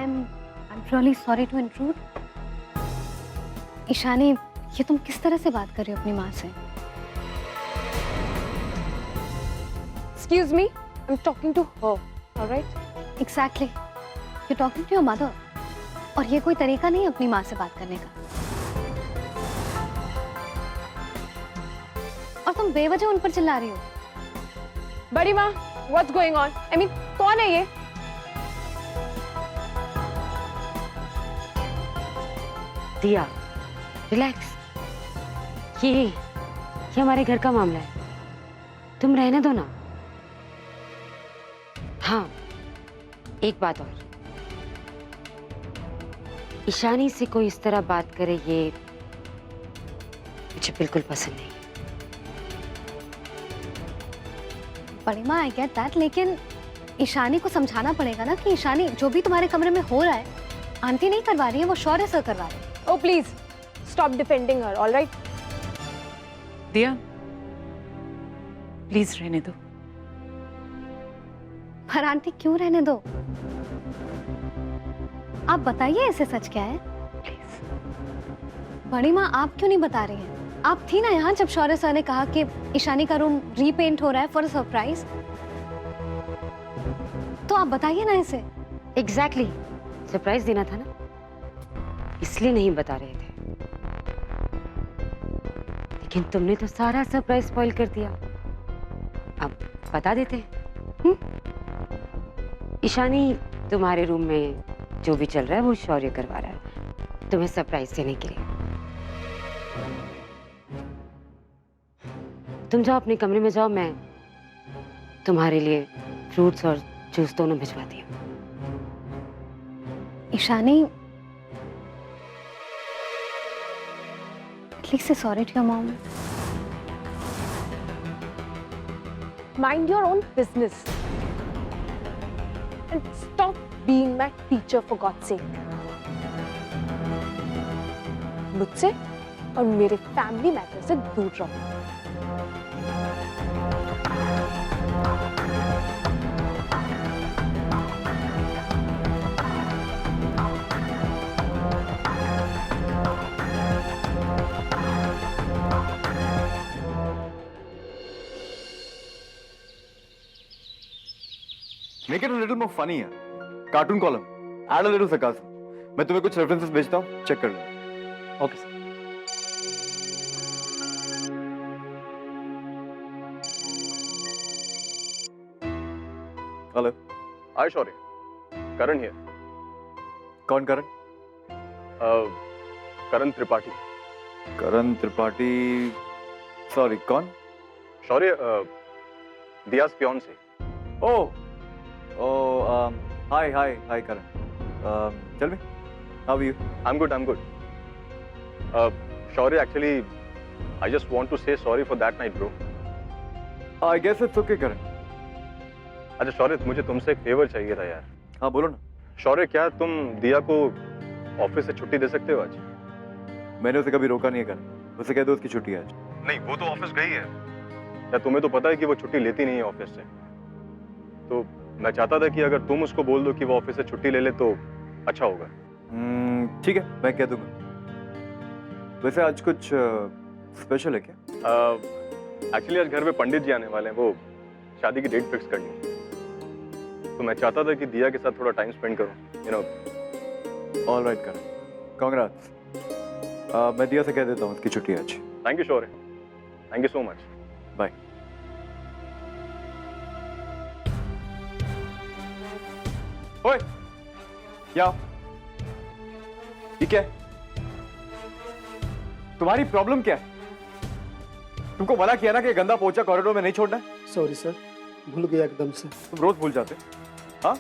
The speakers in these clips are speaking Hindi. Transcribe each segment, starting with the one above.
I'm really sorry to intrude. Ishani, ये तुम किस तरह से बात कर रही हो अपनी माँ से? Excuse me, I'm talking to her, all right? Exactly. You're talking to your mother. और ये कोई तरीका नहीं अपनी माँ से बात करने का। और तुम बेवजह उन पर चिल्ला रही हो। बड़ी माँ, what's going on? I mean, कौन है ये? दिया, रिलैक्स। ये हमारे घर का मामला है, तुम रहने दो ना। हाँ, एक बात और, ईशानी से कोई इस तरह बात करे ये मुझे बिल्कुल पसंद नहीं। बड़ी माँ, I get that, लेकिन ईशानी को समझाना पड़ेगा ना कि ईशानी, जो भी तुम्हारे कमरे में हो रहा है, आंटी नहीं करवा रही है, वो शौर्य सर करवा रहे हैं। Oh please, stop defending her, all right? दिया, प्लीज रहने दो। पर आंटी क्यों रहने दो? आप बताइए इसे सच क्या है? प्लीज। बड़ी माँ, आप क्यों नहीं बता रही हैं? आप थी ना यहाँ जब शौर्य सर ने कहा कि ईशानी का रूम रीपेंट हो रहा है फॉर अ सरप्राइज। तो आप बताइए ना इसे। एग्जैक्टली, सरप्राइज देना था ना, इसलिए नहीं बता रहे थे। लेकिन तुमने तो सारा सरप्राइज स्पॉइल कर दिया। अब बता देते हैं। ईशानी तुम्हारे रूम में जो भी चल रहा है वो शौर्य करवा रहा है तुम्हें सरप्राइज देने के लिए। तुम जाओ अपने कमरे में जाओ, मैं तुम्हारे लिए फ्रूट्स और जूस दोनों भिजवाती हूँ। ईशानी, प्लीज से sorry to your mom. Mind your own business. And stop being my teacher for God's sake. मुझसे और मेरे फैमिली मैटर से दूर रहो। Make it a little more funny यार. Cartoon column. Add a little sarcasm. मैं तुम्हें कुछ references भेजता हूँ, check कर लो. Okay sir. Hello. Hi Shaurya. Karan here. कौन करण? Karan Tripathi. करण त्रिपाठी. Sorry, कौन? Shaurya, Diya's fiance. Oh. Hi Karan. Tell me, how are you? I'm good. Shaurya, actually, I just want to say sorry for that night, bro. I guess it's okay, Karan. अच्छा शौर्य, मुझे तुमसे एक फेवर चाहिए था यार। हाँ बोलो ना. शौर्य, क्या तुम दिया को ऑफिस से छुट्टी दे सकते हो आज? मैंने उसे कभी रोका नहीं है Karan. उसे कह दो उसकी छुट्टी है आज. नहीं, वो तो ऑफिस गई है। क्या तुम्हें तो पता है कि वो छुट्टी लेती नहीं है ऑफिस से। तो मैं चाहता था कि अगर तुम उसको बोल दो कि वो ऑफिस से छुट्टी ले ले तो अच्छा होगा। ठीक है, मैं कह दूंगा. वैसे आज कुछ स्पेशल है क्या? एक्चुअली आज घर में पंडित जी आने वाले हैं, वो शादी की डेट फिक्स करनी है। तो मैं चाहता था कि दिया के साथ थोड़ा टाइम स्पेंड करूं, you know. All right Karan. Congrats. मैं दिया से कह देता हूँ उसकी छुट्टी आज. Thank you Shaurya, thank you so much. Bye. ओए, क्या? ये क्या है? तुम्हारी प्रॉब्लम क्या है? तुमको मना किया ना कि गंदा पोछा कॉरिडोर में नहीं छोड़ना है? सॉरी सर, भूल गया एकदम से। तुम रोज भूल जाते. हाँ?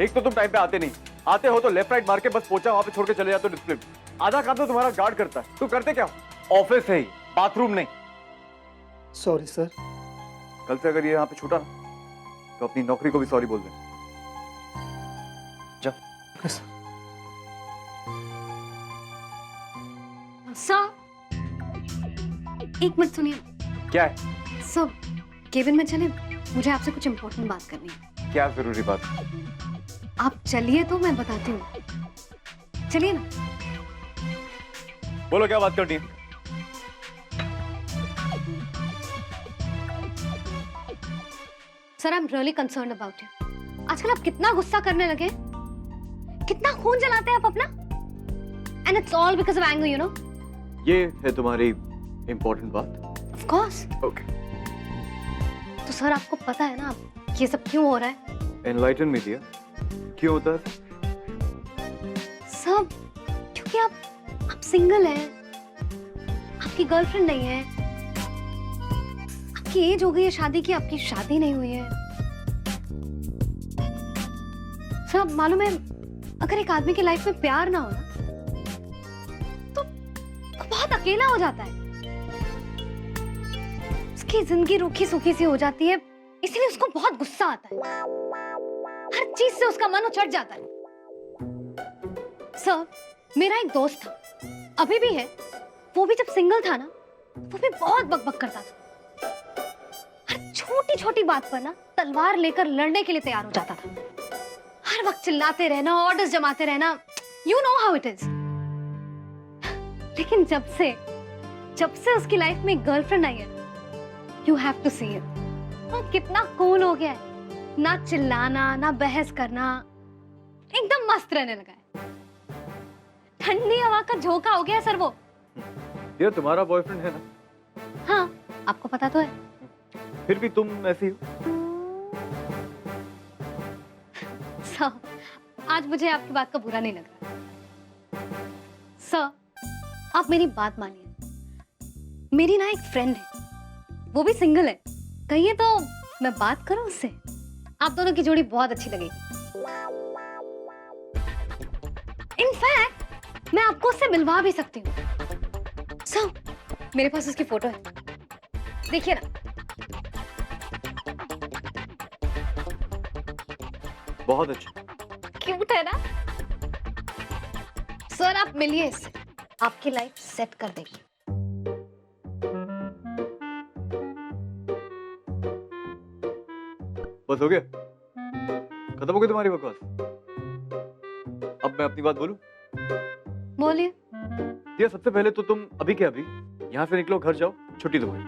एक तो तुम टाइम पे आते नहीं, आते हो तो लेफ्ट राइट मार के बस पोछा वहां पे छोड़ के चले जाते हो डिस्प्ले. आधा काम तो तुम्हारा गार्ड करता है. तुम करते क्या हो? ऑफिस है ही, बाथरूम नहीं. Sorry sir. कल से अगर ये यहाँ पे छूटा ना तो अपनी नौकरी को भी सॉरी बोल दे. जा. सर, एक मिनट सुनिए. क्या है? सर, केबिन में चले, मुझे आपसे कुछ इम्पोर्टेंट बात करनी है. क्या जरूरी बात? आप चलिए तो मैं बताती हूँ, चलिए ना। बोलो क्या बात करनी है? Sir I am really concerned about you. आजकल आप कितना गुस्सा करने लगे, कितना खून जलाते हैं आप अपना, and it's all because of anger, you know. ये है तुम्हारी इंपॉर्टेंट बात? Of course. ओके, तो सर आपको पता है ना ये सब क्यों हो रहा है? एनलाइटन मी दिया, क्यों होता है? सब क्योंकि आप सिंगल हैं, आपकी गर्लफ्रेंड नहीं है, आपकी एज हो गई है शादी की, आपकी शादी नहीं हुई है। सब मालूम है, अगर एक आदमी की लाइफ में प्यार ना हो ना तो बहुत अकेला हो जाता है, उसकी जिंदगी रूखी सूखी सी हो जाती है, इसलिए उसको बहुत गुस्सा आता है, हर चीज से उसका मन उछट जाता है। सर मेरा एक दोस्त था, अभी भी है, वो भी जब सिंगल था ना वो भी बहुत बकबक करता था, हर छोटी छोटी बात पर ना तलवार लेकर लड़ने के लिए तैयार हो जाता था, हर वक्त चिल्लाते रहना, ऑर्डर्स जमाते रहना, you know how it is. लेकिन जब से उसकी लाइफ में एक गर्लफ्रेंड आई है, you have to see it, वो कितना कूल हो गया है, ना चिल्लाना ना बहस करना, एकदम मस्त रहने लगा है, ठंडी हवा का झोंका हो गया सर वो। ये तुम्हारा बॉयफ्रेंड है ना? हाँ आपको पता तो है। फिर भी तुम ऐसी हो। सर आज मुझे आपकी बात का बुरा नहीं लग रहा। सर आप मेरी बात मानिए, मेरी ना एक फ्रेंड है, वो भी सिंगल है, कहिए तो मैं बात करूं उससे, आप दोनों की जोड़ी बहुत अच्छी लगेगी। इनफैक्ट मैं आपको उससे मिलवा भी सकती हूँ। सर मेरे पास उसकी फोटो है, देखिए ना। बहुत अच्छा। क्यूट है ना? सर आप मिलिए इससे, आपकी लाइफ सेट कर देगी। बस हो गया, खत्म हो गई तुम्हारी बकवास? अब मैं अपनी बात बोलूं? बोलिए। ये सबसे पहले तो तुम अभी के अभी यहाँ से निकलो, घर जाओ, छुट्टी दो भाई।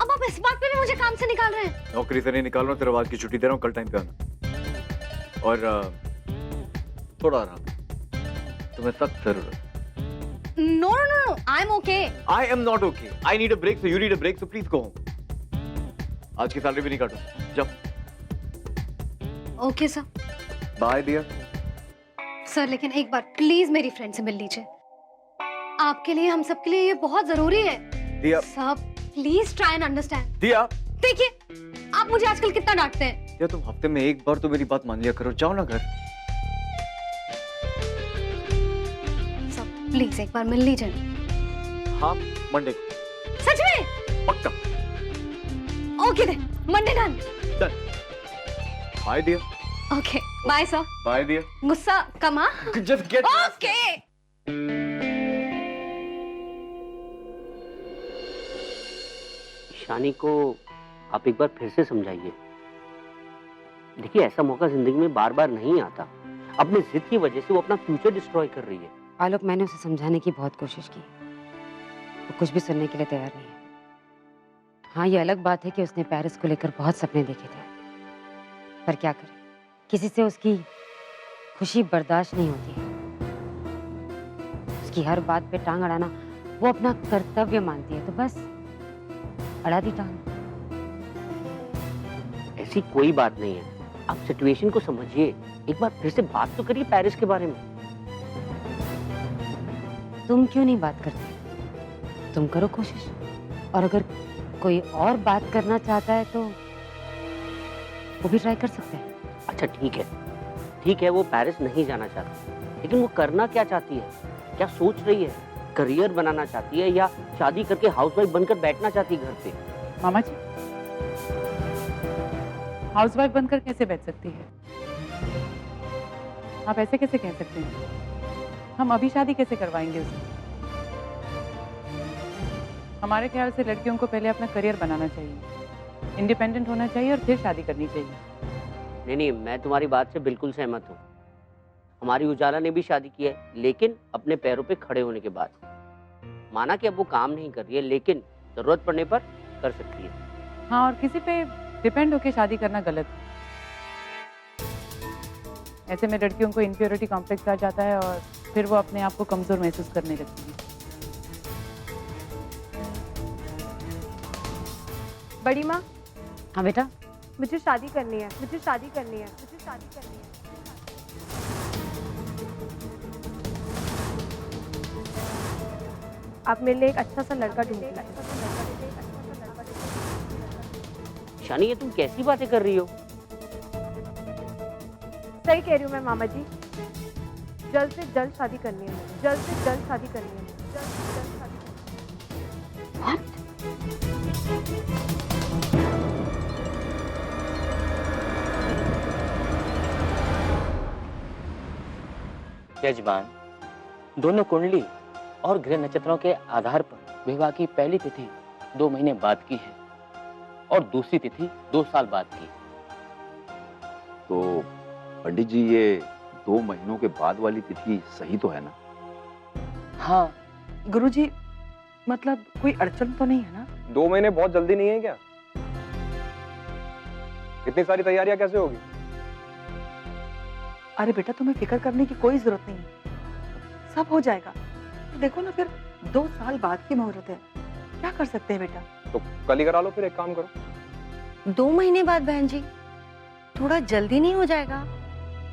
अब आप इस बात पे भी मुझे काम से निकाल रहे हैं? नौकरी से नहीं निकाल रहा हूँ, तेरे आज की छुट्टी दे रहा हूँ, कल टाइम पे आना। और थोड़ा आराम, तुम्हें सख्त जरूरत। No no no, I am okay. I am not okay, I need a break, so you need a break, so please go home. आज की सैलरी भी नहीं काटो, जाओ। Okay sir. Bye dear. Sir लेकिन एक बार प्लीज मेरी फ्रेंड से मिल लीजिए, आपके लिए, हम सबके लिए ये बहुत जरूरी है। दिया। Sir please try and understand. दिया। देखिए आप मुझे आजकल कितना डांटते हैं। या तुम हफ्ते में एक बार तो मेरी बात मान लिया करो, जाओ ना घर। सर प्लीज एक बार मिल लीजिए। हाँ मंडे को। सच में? पक्का। Okay then, Monday done. Done. Bye dear. Okay bye sir. Bye dear. गुस्सा कम। हाँ जस्ट गेट। ओके। ईशानी को आप एक बार फिर से समझाइए। देखिए ऐसा मौका जिंदगी में बार बार नहीं आता, अपनी जिद की वजह से वो अपना फ्यूचर डिस्ट्रॉय कर रही है। आलोक, मैंने उसे समझाने की बहुत कोशिश की, वो कुछ भी सुनने के लिए तैयार नहीं है। हाँ ये अलग बात है कि उसने पेरिस को लेकर बहुत सपने देखे थे, पर क्या करे, किसी से उसकी खुशी बर्दाश्त नहीं होती है। उसकी हर बात पे टांग अड़ाना वो अपना कर्तव्य मानती है, तो बस अड़ा दी टांग। ऐसी कोई बात नहीं है, आप सिचुएशन को समझिए, एक बार फिर से बात तो करिए पेरिस के बारे में। तुम क्यों नहीं बात करते? तुम करो कोशिश, और अगर कोई और बात करना चाहता है तो वो भी ट्राई कर सकते हैं। अच्छा ठीक है, वो पेरिस नहीं जाना चाहती, लेकिन वो करना क्या चाहती है, क्या सोच रही है? करियर बनाना चाहती है या शादी करके हाउसवाइफ बनकर बैठना चाहती है घर पे? मामा जी, हाउसवाइफ बनकर कैसे बैठ सकती है? आप ऐसे कैसे कह सकते हैं? हम अभी शादी कैसे करवाएंगे उसे? हमारे ख्याल से लड़कियों को पहले अपना करियर बनाना चाहिए, इंडिपेंडेंट होना चाहिए और फिर शादी करनी चाहिए। नहीं नहीं, मैं तुम्हारी बात से बिल्कुल सहमत हूँ। हमारी उजाला ने भी शादी की है, लेकिन अपने पैरों पे खड़े होने के बाद। माना कि अब वो काम नहीं कर रही है, लेकिन जरूरत पड़ने पर कर सकती है। हाँ, और किसी पे डिपेंड होके शादी करना गलत है। ऐसे में लड़कियों को इनफ्योरिटी कॉम्प्लेक्स आ जाता है और फिर वो अपने आप को कमजोर महसूस करने लगती है। बड़ी माँ, हाँ बेटा, मुझे शादी करनी है, मुझे शादी करनी है, मुझे शादी करनी है। आप मेरे लिए एक अच्छा सा लड़का ढूंढिए। शानी, ये तुम कैसी बातें कर रही हो? सही कह रही हूँ मैं मामा जी। जल्द से जल्द शादी करनी है, जल्द से जल्द शादी करनी है, जल्द से जल्द शादी करनी है। यजमान, दोनों कुंडली और ग्रह नक्षत्रों के आधार पर विवाह की पहली तिथि 2 महीने बाद की है और दूसरी तिथि 2 साल बाद की। तो पंडित जी, ये 2 महीनों के बाद वाली तिथि सही तो है ना? हाँ, गुरुजी, मतलब कोई अड़चन तो नहीं है ना? 2 महीने बहुत जल्दी नहीं है क्या? इतनी सारी तैयारियां कैसे होगी? अरे बेटा, तुम्हें फिक्र करने की कोई जरूरत नहीं है, सब हो जाएगा। देखो ना, फिर 2 साल बाद की मुहूर्त है, क्या कर सकते हैं बेटा? तो कल ही करा लो, फिर एक काम करो। 2 महीने बाद बहन जी, थोड़ा जल्दी नहीं हो जाएगा?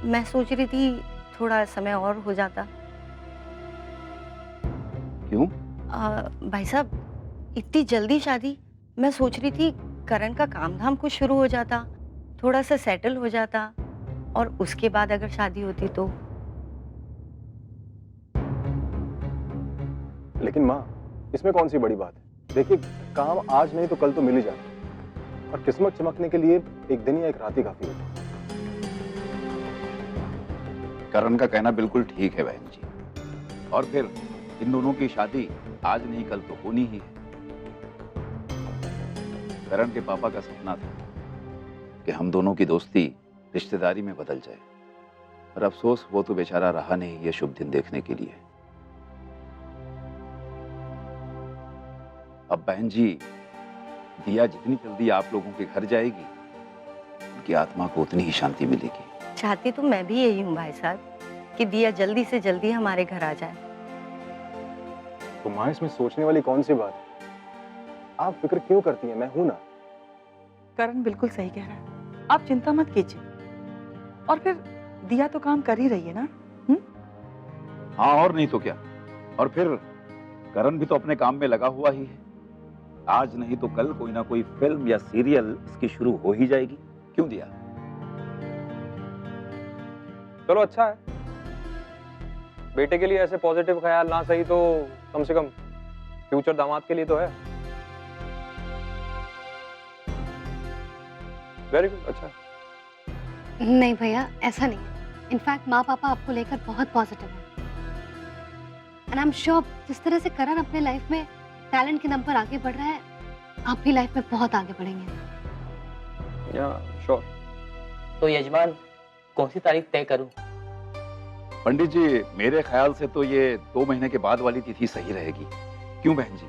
मैं सोच रही थी थोड़ा समय और हो जाता। क्यों? भाई साहब, इतनी जल्दी शादी? मैं सोच रही थी करण का काम धाम कुछ शुरू हो जाता, थोड़ा सा सेटल हो जाता, और उसके बाद अगर शादी होती तो। लेकिन माँ, इसमें कौन सी बड़ी बात है? देखिए, काम आज नहीं तो कल तो मिल ही जाता, और किस्मत चमकने के लिए एक दिन या एक रात ही काफी होती है। करण का कहना बिल्कुल ठीक है बहन जी, और फिर इन दोनों की शादी आज नहीं कल तो होनी ही है। करण के पापा का सपना था कि हम दोनों की दोस्ती रिश्तेदारी में बदल जाए, पर अफसोस वो तो बेचारा रहा नहीं ये शुभ दिन देखने के लिए। अब बहन जी, दिया जितनी जल्दी आप लोगों के घर जाएगी, उनकी आत्मा को उतनी ही शांति मिलेगी। चाहती तो मैं भी यही हूँ भाई साहब, कि दिया जल्दी से जल्दी हमारे घर आ जाए। तो माँ, इसमें सोचने वाली कौन सी बात है? आप फिक्र क्यों करती हैं? मैं हूं ना। करण बिल्कुल सही कह रहा है, आप चिंता मत कीजिए। और फिर दिया तो काम कर ही रही है ना? हाँ, और नहीं तो क्या। और फिर करण भी तो अपने काम में लगा हुआ ही है। आज नहीं तो कल कोई ना कोई फिल्म या सीरियल इसकी शुरू हो ही जाएगी। क्यों दिया? चलो अच्छा है, बेटे के लिए ऐसे पॉजिटिव ख्याल ना सही तो कम से कम फ्यूचर दामाद के लिए तो है। वेरी गुड, अच्छा। नहीं भैया, ऐसा नहीं है। इनफैक्ट माँ पापा आपको लेकर बहुत पॉजिटिव है, एंड आई एम श्योर जिस तरह से करण अपने लाइफ में टैलेंट के दम पर आगे बढ़ रहा है, आप भी लाइफ में बहुत आगे बढ़ेंगे। या श्योर। तो यजमान, कौन सी तारीख तय करूं? पंडित जी, मेरे ख्याल से तो ये 2 महीने के बाद वाली तिथि सही रहेगी। क्यों बहन जी?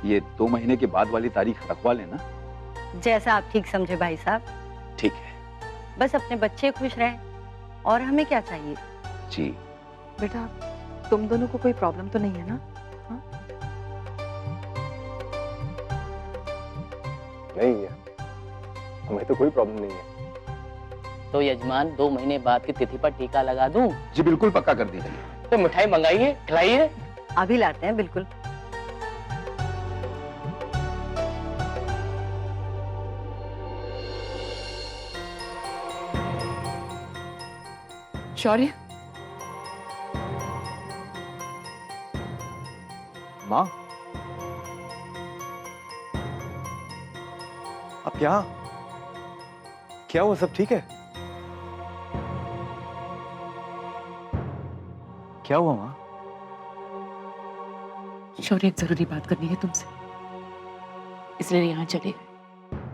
ये 2 महीने के बाद वाली तारीख रखवा लेना। जैसा आप ठीक समझे भाई साहब। ठीक है। बस अपने बच्चे खुश रहें, और हमें क्या चाहिए? जी बेटा, तुम दोनों को कोई प्रॉब्लम तो नहीं है ना? नहीं है, हमें तो कोई प्रॉब्लम नहीं है। तो यजमान, 2 महीने बाद की तिथि पर टीका लगा दूं? जी बिल्कुल, पक्का कर दीजिए। तो मिठाई मंगाइए, खिलाइए। अभी लाते हैं, बिल्कुल। शौर्य, माँ, अब क्या हुआ? सब ठीक है? क्या हुआ माँ? शौर्य, एक जरूरी बात करनी है तुमसे, इसलिए यहाँ चले गए।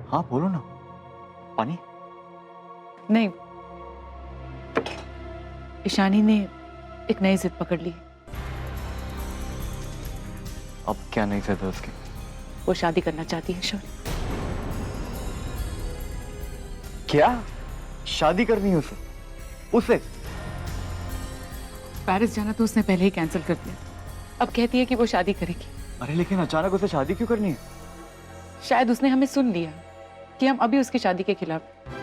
हाँ बोलो ना। पानी? नहीं, ईशानी ने एक नई जिद पकड़ ली। अब क्या नहीं था उसकी? वो शादी करना चाहती है शौर्य। क्या शादी करनी है उसे? उसे पेरिस जाना तो उसने पहले ही कैंसिल कर दिया। अब कहती है कि वो शादी करेगी। अरे लेकिन अचानक उसे शादी क्यों करनी है? शायद उसने हमें सुन लिया कि हम अभी उसकी शादी के खिलाफ हैं।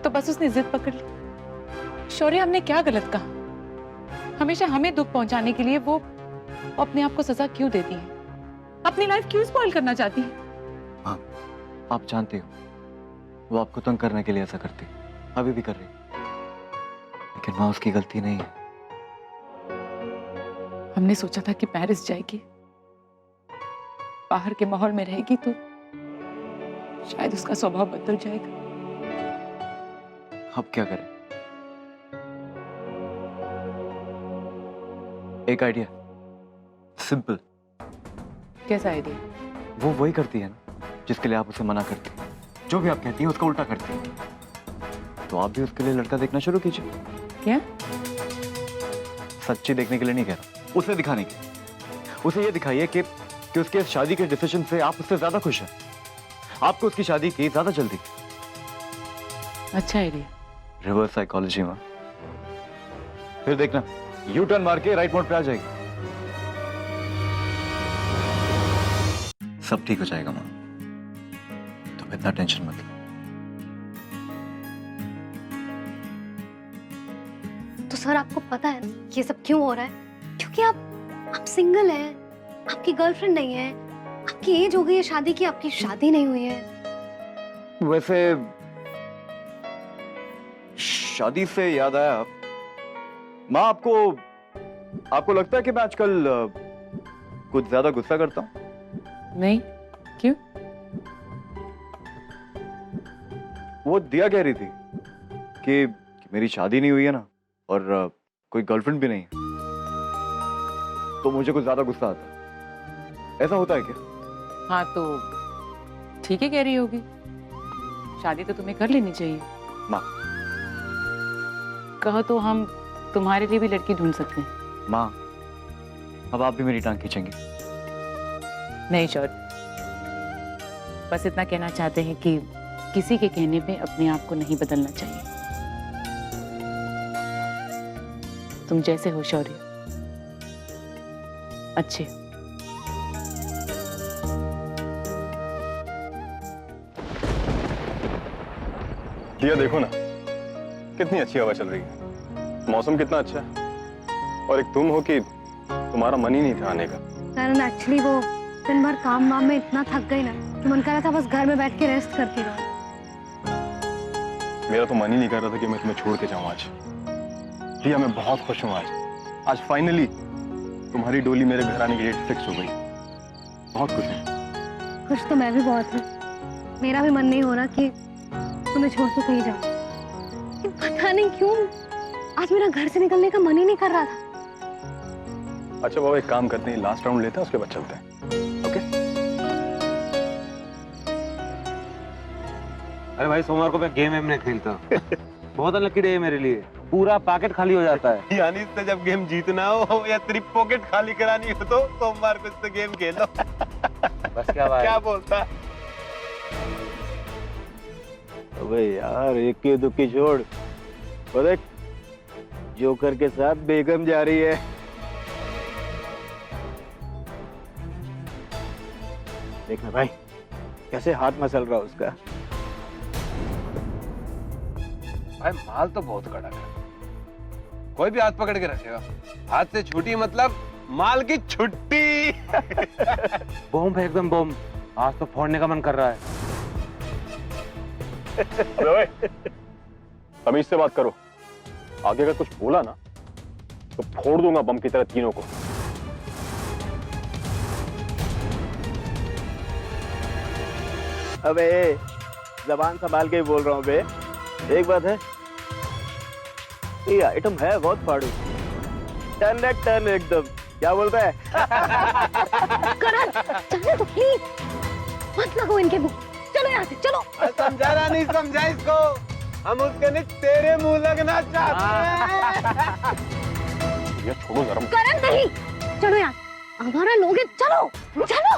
तो बस उसने जिद पकड़ ली। शौर्य, हमने क्या गलत कहा? हमेशा हमें दुख पहुंचाने के लिए वो अपने आप को सजा क्यों देती है? अपनी लाइफ क्यों स्पॉइल करना चाहती है? हाँ, आप जानते हो वो आपको तंग करने के लिए ऐसा करती है, अभी भी कर रही है। लेकिन माँ, उसकी गलती नहीं है। हमने सोचा था कि पेरिस जाएगी, बाहर के माहौल में रहेगी तो शायद उसका स्वभाव बदल जाएगा। अब क्या करें? एक आइडिया, सिंपल। कैसा आइडिया? वो वही करती है ना जिसके लिए आप उसे मना करती हैं। जो भी आप कहती हैं उसका उल्टा करती हैं। तो आप भी उसके लिए लड़का देखना शुरू कीजिए। क्या? सच्ची देखने के लिए नहीं कह रहा, उसे दिखाने के। उसे ये दिखाइए कि उसके इस शादी के डिसीजन से आप उससे ज्यादा खुश हैं। आपको उसकी शादी की ज्यादा जल्दी। अच्छा आइडिया। रिवर्स साइकोलॉजी में। फिर देखना, यू टर्न मार के राइट मोड पे आ जाएगी। सब ठीक हो जाएगा माँ, तुम इतना टेंशन मत लो। तो सर आपको पता है ना ये सब क्यों हो रहा है? क्योंकि आप सिंगल हैं, आपकी गर्लफ्रेंड नहीं है, आपकी एज हो गई है शादी की, आपकी शादी नहीं हुई है। वैसे शादी से याद आया, माँ, आपको लगता है कि मैं आजकल कुछ ज्यादा गुस्सा करता हूँ? नहीं, क्यों? वो दिया कह रही थी कि मेरी शादी नहीं हुई है ना, और कोई गर्लफ्रेंड भी नहीं है, तो मुझे कुछ ज्यादा गुस्सा आता है। ऐसा होता है क्या? हाँ तो ठीक है कह रही होगी। शादी तो तुम्हें कर लेनी चाहिए। माँ, कहो तो हम तुम्हारे लिए भी लड़की ढूंढ सकते हैं। माँ, अब आप भी मेरी टांग खींचेंगी? नहीं शौर्य, बस इतना कहना चाहते हैं कि किसी के कहने पे अपने आप को नहीं बदलना चाहिए। तुम जैसे हो शौर्य, अच्छे। दिया देखो ना, कितनी अच्छी हवा चल रही है, मौसम कितना अच्छा है, और एक तुम हो कि तुम्हारा मन ही नहीं था आने का। कारण एक्चुअली वो दिन भर काम वाम में इतना थक गई ना कि मन कर रहा था बस घर में बैठ के रेस्ट करती रहूं। मेरा तो मन ही नहीं कर रहा था कि मैं तुम्हें छोड़ के जाऊं आज। दिया, मैं बहुत खुश हूं आज फाइनली तुम्हारी डोली मेरे घर आने की डेट फिक्स हो गई। बहुत खुश हूं। खुश तो मैं भी बहुत हूँ। मेरा भी मन नहीं हो रहा कि तुम्हें छोड़ के कहीं जाऊं। लेकिन पता नहीं क्यों आज मेरा घर से निकलने का मन ही नहीं कर रहा था। अच्छा बाबा, एक काम करते हैं, लास्ट राउंड लेते हैं, उसके बाद चलते हैं। ओके? अरे भाई, सोमवार को मैं गेम नहीं खेलता। बहुत अनलकी डे है मेरे लिए, पूरा पैकेट खाली हो जाता है। यानी इससे जब गेम जीतना हो या तेरी पॉकेट खाली करानी हो तो सोमवार को इससे गेम खेलो। बस क्या भाई? क्या बोलता? अबे यार, इक्की दुक्की छोड़, देख जोकर के साथ बेगम जा रही है। देखना भाई कैसे हाथ मसल रहा उसका। भाई माल तो बहुत कड़क है, कोई भी हाथ पकड़ के रखेगा। हाथ से छूटी मतलब माल की छुट्टी। बॉम्ब है, एकदम बॉम्ब। आज तो फोड़ने का मन कर रहा है। तमीज से बात करो, आगे अगर कुछ बोला ना तो फोड़ दूंगा बम की तरह तीनों को। अबे जबान संभाल के ही बोल रहा हूँ बे। एक बात है, ये आइटम है बहुत फाड़ू। टर्न एकदम, क्या बोलता है? करण, चलने तो प्लीज, मत लगो इनके मुंह। चलो यहाँ से, चलो। समझा रहा नहीं समझा इसको। हम उसके लिए तेरे मुंह लगना चाहते हैं। ये छोड़ो जरा। करण नहीं, चलो यार, हमारा लोग है, चलो चलो।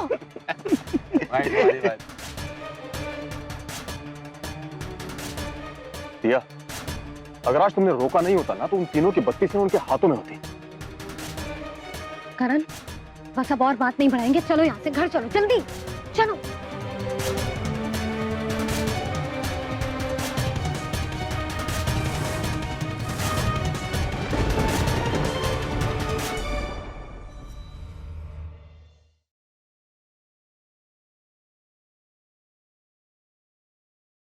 दिया, अगर आज तुमने रोका नहीं होता ना तो उन तीनों की बत्ती से उनके हाथों में होती। करण, बस अब और बात नहीं बढ़ाएंगे, चलो यहाँ से, घर चलो जल्दी, चलो।